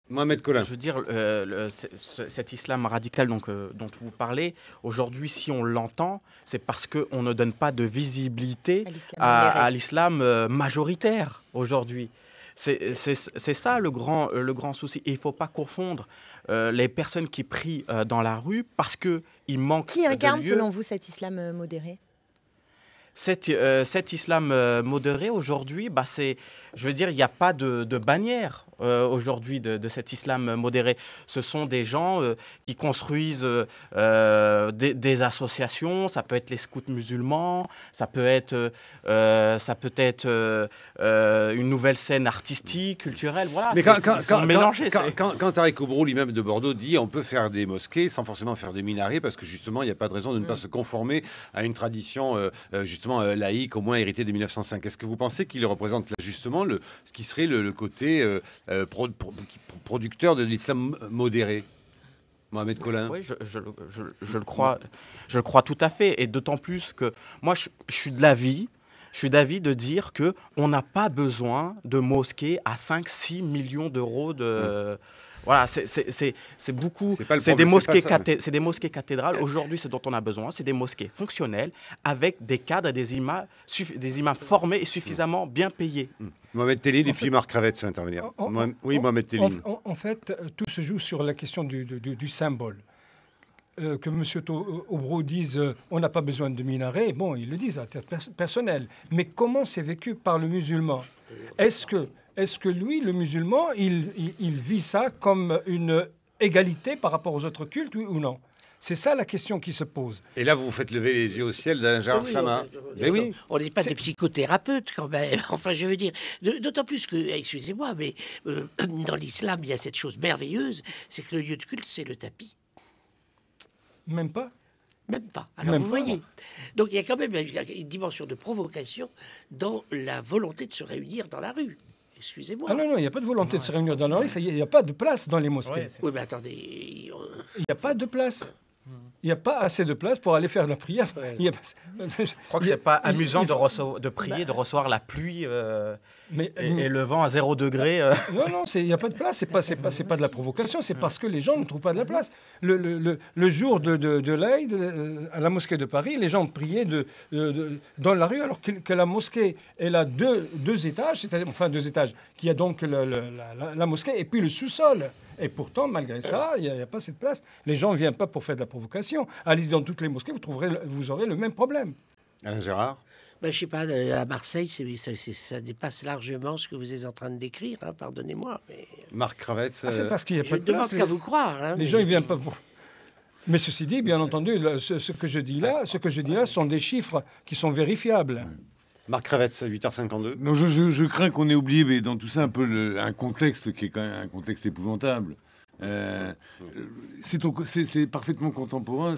Mohamed Collin. Je veux dire, cet islam radical dont vous parlez, aujourd'hui, si on l'entend, c'est parce qu'on ne donne pas de visibilité à l'islam majoritaire aujourd'hui. C'est ça le grand souci. Et il ne faut pas confondre les personnes qui prient dans la rue parce qu'il manque de lieux. Qui incarne, selon vous, cet islam modéré ? Cet islam modéré aujourd'hui, je veux dire, il n'y a pas de bannière aujourd'hui de cet islam modéré. Ce sont des gens qui construisent des associations. Ça peut être les scouts musulmans, ça peut être une nouvelle scène artistique, culturelle. Voilà. Mais quand Tariq Oubrou, lui-même de Bordeaux, dit on peut faire des mosquées sans forcément faire des minarets parce que justement il n'y a pas de raison de ne pas se conformer à une tradition justement laïque, au moins héritée de 1905. Est-ce que vous pensez qu'il représente là, justement ce qui serait le côté producteur de l'islam modéré? Mohamed Collin. Oui, je le crois tout à fait. Et d'autant plus que moi, je suis d'avis de dire qu'on n'a pas besoin de mosquées à 5-6 millions d'euros de... Voilà, c'est beaucoup. C'est des mosquées cathédrales. Aujourd'hui, ce dont on a besoin, c'est des mosquées fonctionnelles avec des cadres et des imams formés et suffisamment bien payés. Mohamed Telline et puis Marc Cravette va intervenir. Mohamed Telline. En fait, tout se joue sur la question du symbole. Que M. Oubrou dise on n'a pas besoin de minaret, bon, ils le disent à titre personnel. Mais comment c'est vécu par le musulman? Est-ce que lui, le musulman, il vit ça comme une égalité par rapport aux autres cultes, oui ou non? C'est ça la question qui se pose. Et là, vous vous faites lever les yeux au ciel d'un Gérard Flamin. On n'est pas des psychothérapeutes quand même. Enfin, je veux dire, d'autant plus que, excusez-moi, mais dans l'islam, il y a cette chose merveilleuse, c'est que le lieu de culte, c'est le tapis. Même pas. Même pas. Alors vous voyez. Donc il y a quand même une dimension de provocation dans la volonté de se réunir dans la rue. Excusez-moi. Ah non, il n'y a pas de volonté de se réunir dans la rue. Il n'y a pas de place dans les mosquées. Ouais, oui, mais attendez. Il n'y a pas de place. Il n'y a pas assez de place pour aller faire la prière. Ouais. Je crois que c'est pas amusant de prier, de recevoir la pluie et le vent à 0 degré. Non, il n'y a pas de place. C'est pas de la provocation. C'est parce que les gens ne trouvent pas de la place. Le jour de l'Aïd, à la mosquée de Paris, les gens priaient dans la rue alors que la mosquée elle a deux étages, c'est-à-dire enfin 2 étages, qui a donc la mosquée et puis le sous-sol. Et pourtant, malgré ça, il n'y a pas cette place. Les gens ne viennent pas pour faire de la provocation. Allez dans toutes les mosquées, vous aurez le même problème. Alain Gérard? Je ne sais pas, à Marseille, ça dépasse largement ce que vous êtes en train de décrire, hein, pardonnez-moi. Mais... Marc Cravette, c'est parce qu'il n'y a pas de place. Je ne demande qu'à vous croire. Hein, les gens, ils ne viennent pas pour... Mais ceci dit, bien entendu, ce que je dis là sont des chiffres qui sont vérifiables. Marc Cravette, 8h52. Non, je crains qu'on ait oublié, mais dans tout ça, un peu un contexte qui est quand même un contexte épouvantable. C'est parfaitement contemporain.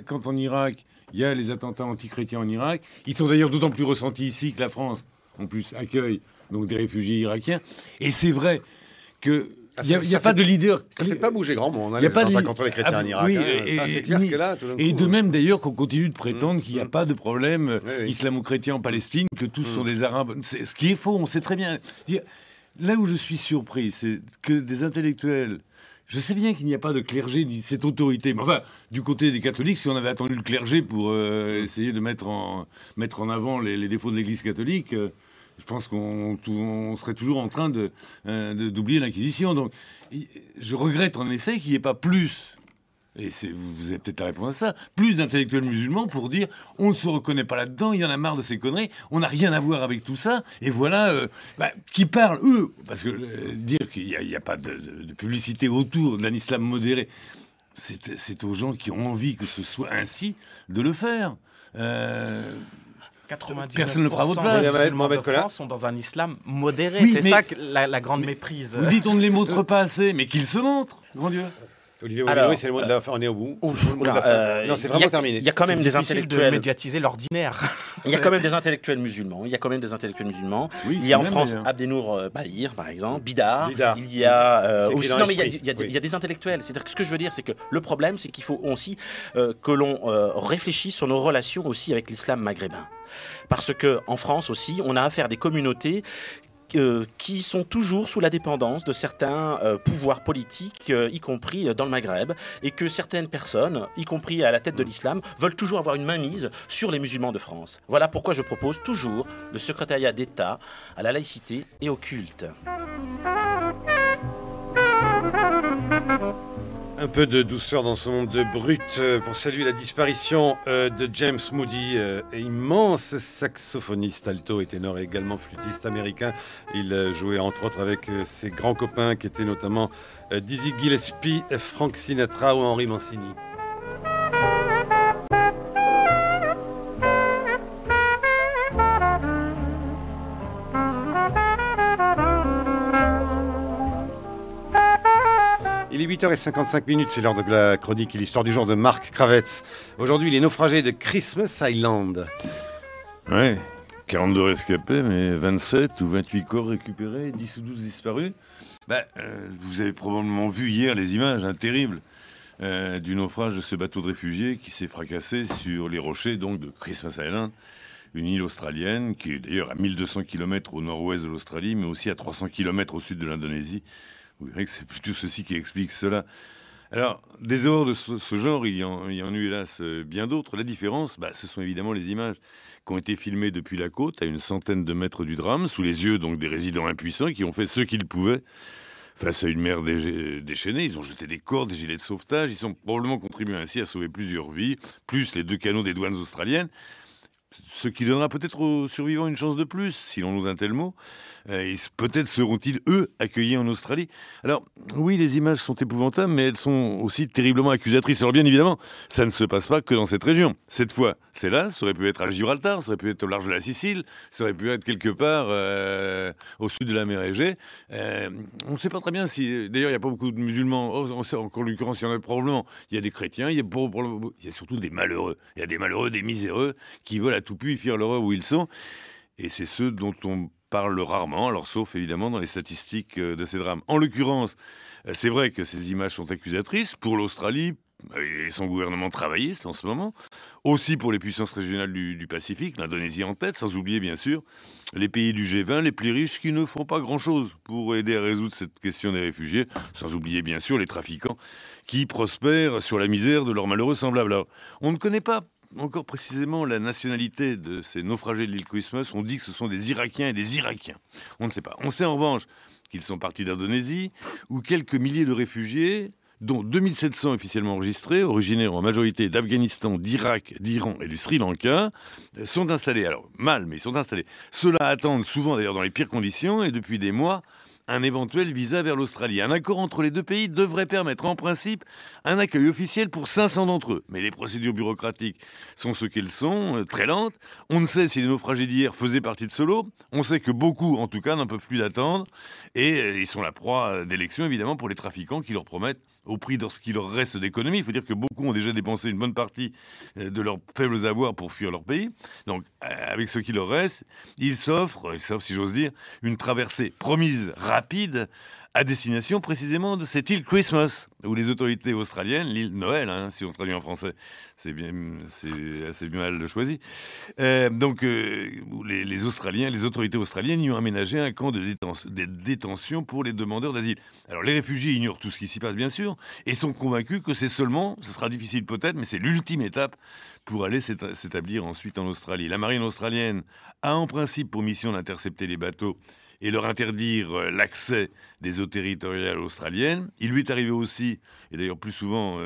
Quand en Irak, il y a les attentats antichrétiens en Irak, ils sont d'ailleurs d'autant plus ressentis ici que la France, en plus, accueille donc des réfugiés irakiens. Et c'est vrai que il n'y a pas de leader. Ça ne fait pas bouger grand monde. Il n'y a pas de contre les chrétiens en Irak. Oui, ça, c'est clair que là, tout d'un coup, et de même d'ailleurs qu'on continue de prétendre qu'il n'y a pas de problème islamo-chrétien en Palestine, que tous sont des Arabes. Ce qui est faux, on sait très bien. Là où je suis surpris, c'est que des intellectuels. Je sais bien qu'il n'y a pas de clergé ni cette autorité. Mais enfin, du côté des catholiques, si on avait attendu le clergé pour essayer de mettre en avant les défauts de l'Église catholique. Je pense qu'on serait toujours en train d'oublier l'Inquisition. Donc, je regrette en effet qu'il n'y ait pas plus, et vous avez peut-être la réponse à ça, plus d'intellectuels musulmans pour dire on ne se reconnaît pas là-dedans, il y en a marre de ces conneries, on n'a rien à voir avec tout ça, et voilà, qui parlent, eux, parce que dire qu'il n'y a pas de publicité autour d'un islam modéré, c'est aux gens qui ont envie que ce soit ainsi de le faire. 99% personne ne fera votre place. des musulmans de France sont dans un islam modéré. Oui, c'est ça la grande méprise. Vous dites on ne les montre pas assez, mais qu'ils se montrent, grand Dieu. Olivier Wagnero, c'est le mot de la fin, on est au bout. Non, c'est vraiment terminé. Il y a quand même des intellectuels. De médiatiser l'ordinaire. Il y a quand même des intellectuels musulmans. Il y a en France Abdenour Bahir, par exemple, Bidar. Il y a aussi. Non, mais il y a des intellectuels. C'est-à-dire que ce que je veux dire, c'est que le problème, c'est qu'il faut aussi que l'on réfléchisse sur nos relations aussi avec l'islam maghrébin. Parce que en France aussi, on a affaire à des communautés qui sont toujours sous la dépendance de certains pouvoirs politiques, y compris dans le Maghreb, et que certaines personnes, y compris à la tête de l'islam, veulent toujours avoir une mainmise sur les musulmans de France. Voilà pourquoi je propose toujours le secrétariat d'État à la laïcité et au culte. Un peu de douceur dans ce monde brut pour saluer la disparition de James Moody, immense saxophoniste alto et ténor et également flûtiste américain. Il jouait entre autres avec ses grands copains qui étaient notamment Dizzy Gillespie, Frank Sinatra ou Henry Mancini. Il est 8h55, c'est l'heure de la chronique et l'histoire du jour de Marc Kravets. Aujourd'hui, les naufragés de Christmas Island. Ouais, 42 rescapés, mais 27 ou 28 corps récupérés, 10 ou 12 disparus. Vous avez probablement vu hier les images terribles du naufrage de ce bateau de réfugiés qui s'est fracassé sur les rochers donc, de Christmas Island, une île australienne qui est d'ailleurs à 1200 km au nord-ouest de l'Australie, mais aussi à 300 km au sud de l'Indonésie. Vous verrez que c'est plutôt ceci qui explique cela. Alors, des horreurs de ce genre, il y en a eu hélas bien d'autres. La différence, ce sont évidemment les images qui ont été filmées depuis la côte, à une centaine de mètres du drame, sous les yeux donc des résidents impuissants qui ont fait ce qu'ils pouvaient face à une mer déchaînée. Ils ont jeté des cordes, des gilets de sauvetage. Ils ont probablement contribué ainsi à sauver plusieurs vies, plus les 2 canots des douanes australiennes. Ce qui donnera peut-être aux survivants une chance de plus, si l'on ose un tel mot. Peut-être seront-ils, eux, accueillis en Australie. Alors, oui, les images sont épouvantables, mais elles sont aussi terriblement accusatrices. Alors bien évidemment, ça ne se passe pas que dans cette région. Cette fois, c'est là, ça aurait pu être à Gibraltar, ça aurait pu être au large de la Sicile, ça aurait pu être quelque part au sud de la mer Égée. On ne sait pas très bien si... D'ailleurs, il n'y a pas beaucoup de musulmans. On sait, en l'occurrence, il y en a probablement. Il y a des chrétiens, il y a surtout des malheureux. Il y a des malheureux, des miséreux, qui veulent à tout pu fuir l'horreur où ils sont. Et c'est ceux dont on parle rarement, alors sauf évidemment dans les statistiques de ces drames. En l'occurrence, c'est vrai que ces images sont accusatrices pour l'Australie et son gouvernement travailliste en ce moment, aussi pour les puissances régionales du Pacifique, l'Indonésie en tête, sans oublier bien sûr les pays du G20 les plus riches qui ne font pas grand-chose pour aider à résoudre cette question des réfugiés, sans oublier bien sûr les trafiquants qui prospèrent sur la misère de leurs malheureux semblables. Alors, on ne connaît pas encore précisément la nationalité de ces naufragés de l'île Christmas. On dit que ce sont des Irakiens et des Irakiens. On ne sait pas. On sait en revanche qu'ils sont partis d'Indonésie, où quelques milliers de réfugiés, dont 2700 officiellement enregistrés, originaires en majorité d'Afghanistan, d'Irak, d'Iran et du Sri Lanka, sont installés. Alors, mal, mais ils sont installés. Ceux-là attendent souvent d'ailleurs dans les pires conditions et depuis des mois, un éventuel visa vers l'Australie. Un accord entre les deux pays devrait permettre en principe un accueil officiel pour 500 d'entre eux. Mais les procédures bureaucratiques sont ce qu'elles sont, très lentes. On ne sait si les naufragés d'hier faisaient partie de ce lot. On sait que beaucoup, en tout cas, n'en peuvent plus d'attendre. Et ils sont la proie d'élections, évidemment, pour les trafiquants qui leur promettent, au prix de ce qu'il leur reste d'économie. Il faut dire que beaucoup ont déjà dépensé une bonne partie de leurs faibles avoirs pour fuir leur pays. Donc, avec ce qui leur reste, ils s'offrent, si j'ose dire, une traversée promise rapide à destination précisément de cette île Christmas, où les autorités australiennes, l'île Noël, si on traduit en français, c'est assez mal choisi. Les autorités australiennes y ont aménagé un camp de détention pour les demandeurs d'asile. Alors les réfugiés ignorent tout ce qui s'y passe bien sûr, et sont convaincus que ce sera difficile peut-être, mais c'est l'ultime étape pour aller s'établir ensuite en Australie. La marine australienne a en principe pour mission d'intercepter les bateaux et leur interdire l'accès des eaux territoriales australiennes. Il lui est arrivé aussi, et d'ailleurs plus souvent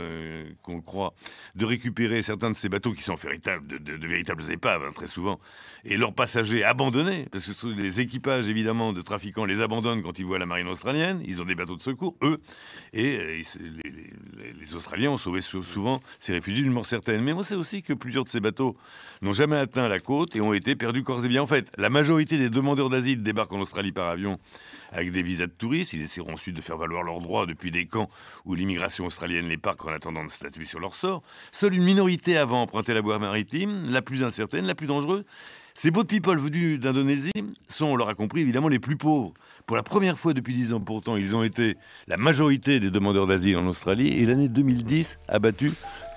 qu'on le croit, de récupérer certains de ces bateaux qui sont de véritables épaves, très souvent, et leurs passagers abandonnés, parce que les équipages, évidemment, de trafiquants les abandonnent quand ils voient la marine australienne. Ils ont des bateaux de secours, eux, et les Australiens ont sauvé souvent ces réfugiés d'une mort certaine. Mais on sait aussi que plusieurs de ces bateaux n'ont jamais atteint la côte et ont été perdus corps et biens. En fait, la majorité des demandeurs d'asile débarquent en Australie par avion avec des visas de touristes. Ils essaieront ensuite de faire valoir leurs droits depuis des camps où l'immigration australienne les parque en attendant de statuer sur leur sort. Seule une minorité avant emprunté la voie maritime, la plus incertaine, la plus dangereuse. Ces boat people venus d'Indonésie sont, on l'aura compris, évidemment les plus pauvres. Pour la première fois depuis 10 ans, pourtant, ils ont été la majorité des demandeurs d'asile en Australie. Et l'année 2010 a battu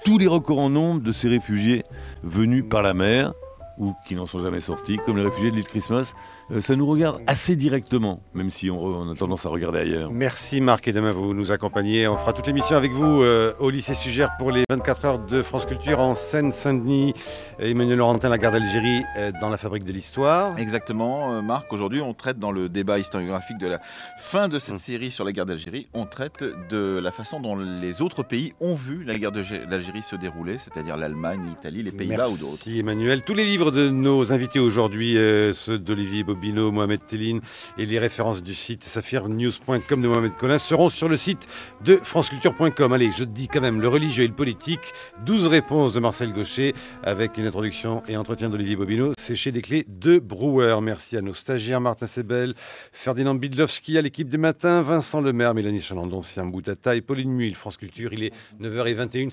tous les records en nombre de ces réfugiés venus par la mer ou qui n'en sont jamais sortis, comme les réfugiés de l'île Christmas, ça nous regarde assez directement, même si on a tendance à regarder ailleurs. Merci Marc, et demain vous nous accompagnez. On fera toute l'émission avec vous au lycée Sugère pour les 24 heures de France Culture en Seine-Saint-Denis. Emmanuel Laurentin, la guerre d'Algérie dans la fabrique de l'histoire. Exactement, Marc. Aujourd'hui, on traite dans le débat historiographique de la fin de cette série sur la guerre d'Algérie, on traite de la façon dont les autres pays ont vu la guerre d'Algérie se dérouler, c'est-à-dire l'Allemagne, l'Italie, les Pays-Bas ou d'autres. Merci Emmanuel. Tous les livres de nos invités aujourd'hui, ceux d'Olivier Bobineau, Mohamed Telline et les références du site saphirnews.com de Mohamed Collin seront sur le site de franceculture.com. Allez, je te dis quand même, le religieux et le politique, 12 réponses de Marcel Gaucher avec une introduction et entretien d'Olivier Bobineau. C'est chez Desclés de Brouwer. Merci à nos stagiaires Martin Sebel, Ferdinand Bidlowski, à l'équipe des matins, Vincent Lemaire, Mélanie Chalandon, Siam Boutata et Pauline Muil. France Culture, il est 9h21.